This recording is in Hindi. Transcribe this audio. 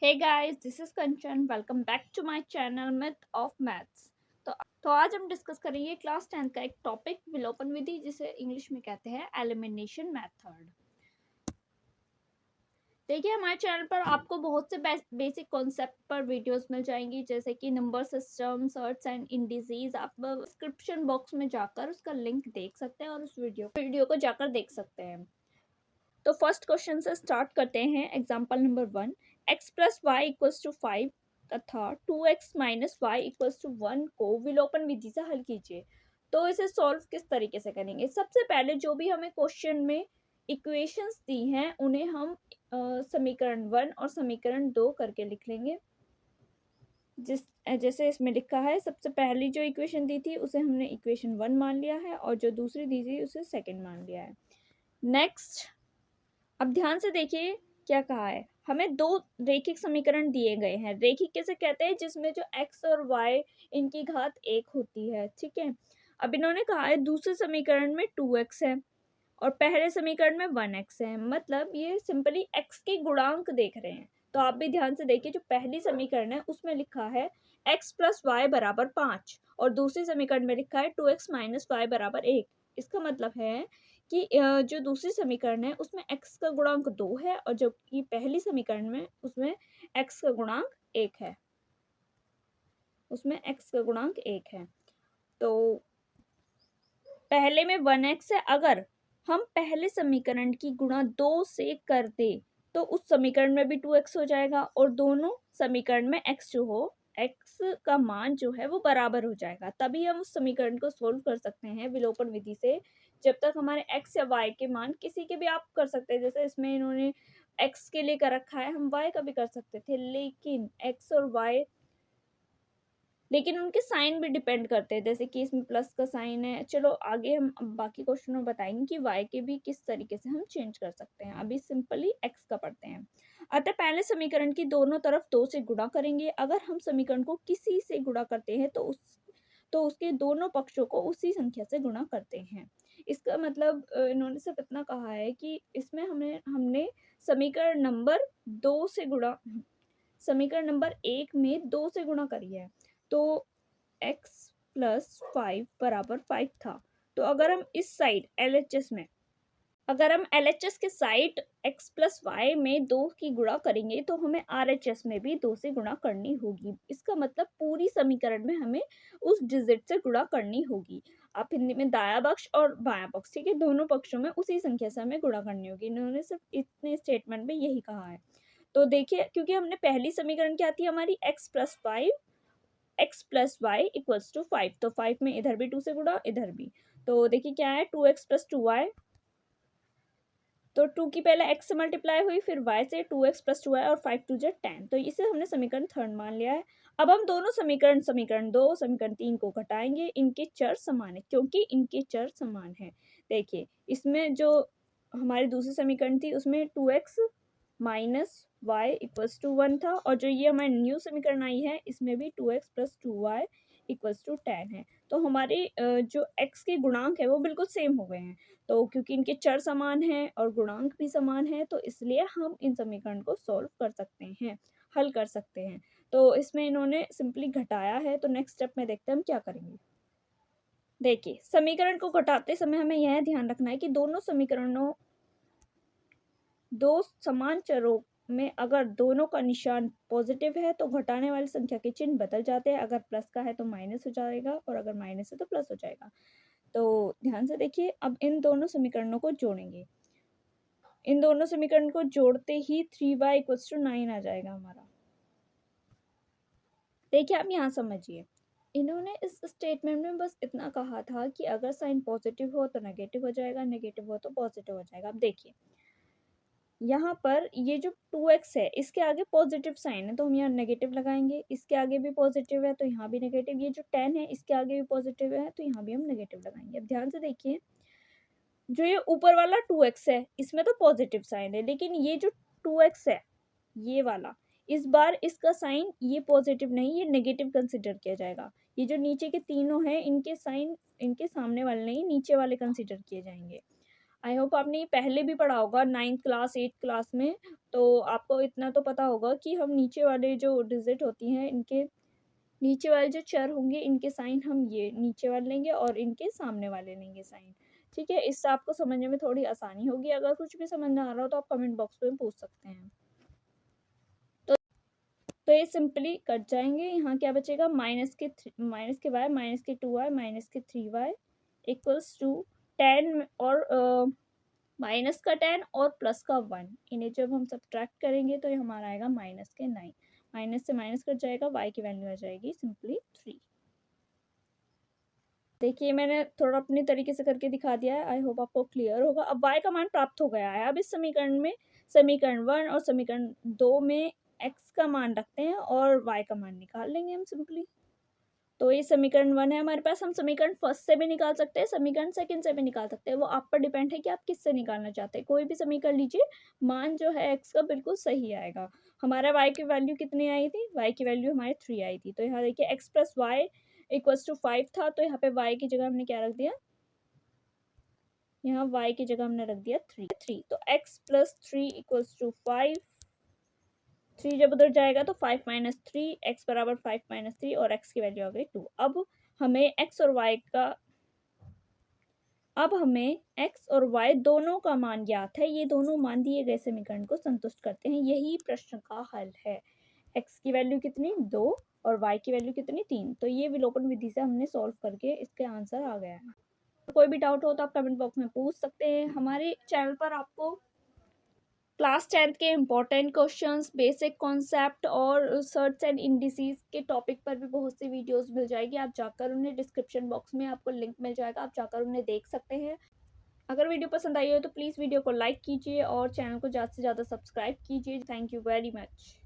Hey guys, this is Kanchan. Welcome back to my channel Myth of Maths. तो आज हम डिस्कस करेंगे क्लास 10 का एक टॉपिक विलोपन विधि, जिसे इंग्लिश में कहते हैं एलिमिनेशन मेथड। देखिए, हमारे चैनल पर आपको बहुत से बेसिक कॉन्सेप्ट पर वीडियोस मिल जाएंगी, जैसे कि number system, search and indices. आप डिस्क्रिप्शन बॉक्स में जाकर उसका लिंक देख सकते हैं और उस वीडियो को जाकर देख सकते हैं। तो फर्स्ट क्वेश्चन से स्टार्ट करते हैं। Example number 1, x plus y equals to 5 तथा 2x minus Y equals to 1 को विलोपन विधि से हल कीजिए। तो इसे सॉल्व किस तरीके से करेंगे? सबसे पहले जो भी हमें क्वेश्चन में इक्वेशंस दी हैं उन्हें हम समीकरण 1 और समीकरण 2 करके लिख लेंगे। जैसे इसमें लिखा है, सबसे पहली जो इक्वेशन दी थी उसे हमने इक्वेशन 1 मान लिया है और जो दूसरी दी थी उसे सेकेंड मान लिया है। नेक्स्ट, अब ध्यान से देखिए क्या कहा है। हमें दो रेखिक समीकरण दिए गए हैं। रेखिक कैसे कहते हैं? जिसमें जो x और y इनकी घात 1 होती है, ठीक है। अब इन्होंने कहा है दूसरे समीकरण में 2x है और पहले समीकरण में 1x है, मतलब ये सिंपली x के गुणांक देख रहे हैं। तो आप भी ध्यान से देखिए, जो पहली समीकरण है उसमें लिखा है x प्लस वाई बराबर 5 और दूसरी समीकरण में लिखा है 2x माइनस वाई बराबर 1। इसका मतलब है कि जो दूसरी समीकरण है उसमें x का गुणांक 2 है और जो कि पहली समीकरण में उसमें x का गुणांक 1 है। तो पहले में 1x है। अगर हम पहले समीकरण की गुणा 2 से कर दे तो उस समीकरण में भी 2x हो जाएगा और दोनों समीकरण में x जो हो, x का मान जो है वो बराबर हो जाएगा। तभी हम उस समीकरण को सोल्व कर सकते हैं विलोपन विधि से। जब तक हमारे x या y के मान, किसी के भी आप कर सकते हैं, जैसे इसमें इन्होंने x के लिए कर रखा है, हम y का भी कर सकते थे, लेकिन x और y, लेकिन उनके साइन भी डिपेंड करते हैं, जैसे कि इसमें प्लस का साइन है। चलो आगे हम बाकी क्वेश्चन में बताएंगे कि y के भी किस तरीके से हम चेंज कर सकते हैं। अभी सिंपली x का पढ़ते हैं। अतः पहले समीकरण की दोनों तरफ 2 से गुणा करेंगे। अगर हम समीकरण को किसी से गुणा करते हैं तो उसके दोनों पक्षों को उसी संख्या से गुणा करते हैं। इसका मतलब इन्होंने सिर्फ इतना कहा है कि इसमें हमने समीकरण नंबर 2 से गुणा, समीकरण नंबर 1 में 2 से गुणा करी है। तो x प्लस 5 बराबर 5 था। तो अगर हम इस साइड LHS के साइड x प्लस वाई में 2 की गुणा करेंगे तो हमें RHS में भी 2 से गुणा करनी होगी। इसका मतलब पूरी समीकरण में हमें उस डिजिट से गुणा करनी होगी। आप हिंदी में दाया पक्ष और बायां पक्ष, ठीक है, दोनों पक्षों में उसी संख्या से हमें गुणा करनी होगी। इन्होंने सिर्फ इतने स्टेटमेंट में यही कहा है। तो देखिए, क्योंकि हमने पहली समीकरण क्या थी हमारी, x plus y equals to 5, तो 5 में इधर भी 2 से गुणा, इधर भी। तो देखिए क्या है, 2x प्लस 2y, तो 2 की पहले x से मल्टीप्लाई हुई, फिर y से 2x प्लस 2y और 5 2 10। तो इसे हमने समीकरण 3 मान लिया है। अब हम दोनों समीकरण 2 समीकरण 3 को घटाएंगे। इनके चर समान है, क्योंकि इनके चर समान है। देखिए, इसमें जो हमारी दूसरी समीकरण थी उसमें 2x minus Y equals to 1 था और जो ये हमारी न्यू समीकरण आई है इसमें भी 2x plus 2y equals to 10 है। तो हमारे जो x के गुणांक है वो बिल्कुल सेम हो गए हैं। तो क्योंकि इनके चर समान हैं और गुणांक भी समान है, तो इसलिए हम इन समीकरण को सॉल्व कर सकते हैं, हल कर सकते हैं। तो इसमें इन्होंने सिंपली घटाया है। तो नेक्स्ट स्टेप में देखते हैं हम क्या करेंगे। देखिए, समीकरण को घटाते समय हमें यह ध्यान रखना है कि दोनों समीकरणों, दो समान चरों में अगर दोनों का निशान पॉजिटिव है तो घटाने वाली संख्या के चिन्ह बदल जाते हैं। अगर प्लस का है तो माइनस हो जाएगा और अगर माइनस है तो प्लस हो जाएगा। तो ध्यान से देखिए, अब इन दोनों समीकरणों को जोड़ेंगे। इन दोनों समीकरण को जोड़ते ही 3y इक्वल्स टू 9 आ जाएगा हमारा। देखिए, आप यहाँ समझिए, इन्होंने इस स्टेटमेंट में बस इतना कहा था कि अगर साइन पॉजिटिव हो तो नेगेटिव हो जाएगा, नेगेटिव हो तो पॉजिटिव हो जाएगा। अब देखिए, यहाँ पर ये जो 2x है इसके आगे पॉजिटिव साइन है तो हम यहाँ नेगेटिव लगाएंगे, इसके आगे भी पॉजिटिव है तो यहाँ भी नेगेटिव, ये जो 10 है इसके आगे भी पॉजिटिव है तो यहाँ भी हम नेगेटिव लगाएंगे। अब ध्यान से देखिए, जो ये ऊपर वाला 2x है इसमें तो पॉजिटिव साइन है, लेकिन ये जो 2x है ये वाला, इस बार इसका साइन ये पॉजिटिव नहीं, ये नेगेटिव कंसिडर किया जाएगा। ये जो नीचे के तीनों हैं इनके साइन इनके सामने वाले नहीं, नीचे वाले कंसिडर किए जाएंगे। आई होप आपने ये पहले भी पढ़ा होगा 9th क्लास 8th क्लास में, तो आपको इतना तो पता होगा कि हम नीचे वाले जो डिजिट होती हैं इनके नीचे वाले जो चर होंगे इनके साइन हम ये नीचे वाले लेंगे और इनके सामने वाले लेंगे साइन। ठीक है, इससे आपको समझने में थोड़ी आसानी होगी। अगर कुछ भी समझ ना आ रहा हो तो आप कमेंट बॉक्स में पूछ सकते हैं। तो ये सिंपली कट जाएंगे। यहाँ क्या बचेगा, माइनस के वाई माइनस के 2y माइनस के 3y इक्वल्स टू 10 और माइनस का 10 और प्लस का 1। इन्हें जब हम सब्ट्रैक्ट करेंगे तो ये हमारा आएगा माइनस के 9। माइनस से माइनस कट जाएगा, y की वैल्यू आ जाएगी सिंपली 3। देखिए मैंने थोड़ा अपने तरीके से करके दिखा दिया है, आई होप आपको क्लियर होगा। अब y का मान प्राप्त हो गया है। अब इस समीकरण में समीकरण 1 और समीकरण 2 में x का मान रखते हैं और y का मान निकाल लेंगे हम सिंपली। तो ये समीकरण 1 है हमारे पास। हम समीकरण फर्स्ट से भी निकाल सकते हैं, समीकरण सेकंड से भी निकाल सकते हैं, वो आप पर डिपेंड है कि आप किससे निकालना चाहते हैं। कोई भी समीकरण लीजिए, मान जो है x का बिल्कुल सही आएगा। हमारा y की वैल्यू कितनी आई थी, y की वैल्यू हमारी 3 आई थी। तो यहाँ देखिए x plus y equals to 5 था, तो यहाँ पे y की जगह हमने क्या रख दिया, यहाँ y की जगह हमने रख दिया 3। तो x प्लस 3 इक्वल्स टू 5। 3 जब उधर जाएगा तो 5 माइनस 3, एक्स बराबर 5 माइनस 3 और x की वैल्यू आ गई 2। अब हमें x और y दोनों का मान ज्ञात है। ये दोनों मान दिए गए समीकरण को संतुष्ट करते हैं। यही प्रश्न का हल है। x की वैल्यू कितनी 2 और y की वैल्यू कितनी 3। तो ये विलोपन विधि से हमने सॉल्व करके इसके आंसर आ गया है। कोई भी डाउट हो तो आप कमेंट बॉक्स में पूछ सकते हैं। हमारे चैनल पर आपको क्लास 10th के इम्पोर्टेंट क्वेश्चंस, बेसिक कॉन्सेप्ट और सर्च एंड इंडिसेस के टॉपिक पर भी बहुत सी वीडियोस मिल जाएगी। आप जाकर उन्हें डिस्क्रिप्शन बॉक्स में आपको लिंक मिल जाएगा, आप जाकर उन्हें देख सकते हैं। अगर वीडियो पसंद आई हो तो प्लीज़ वीडियो को लाइक कीजिए और चैनल को ज़्यादा से ज़्यादा सब्सक्राइब कीजिए। Thank you very much.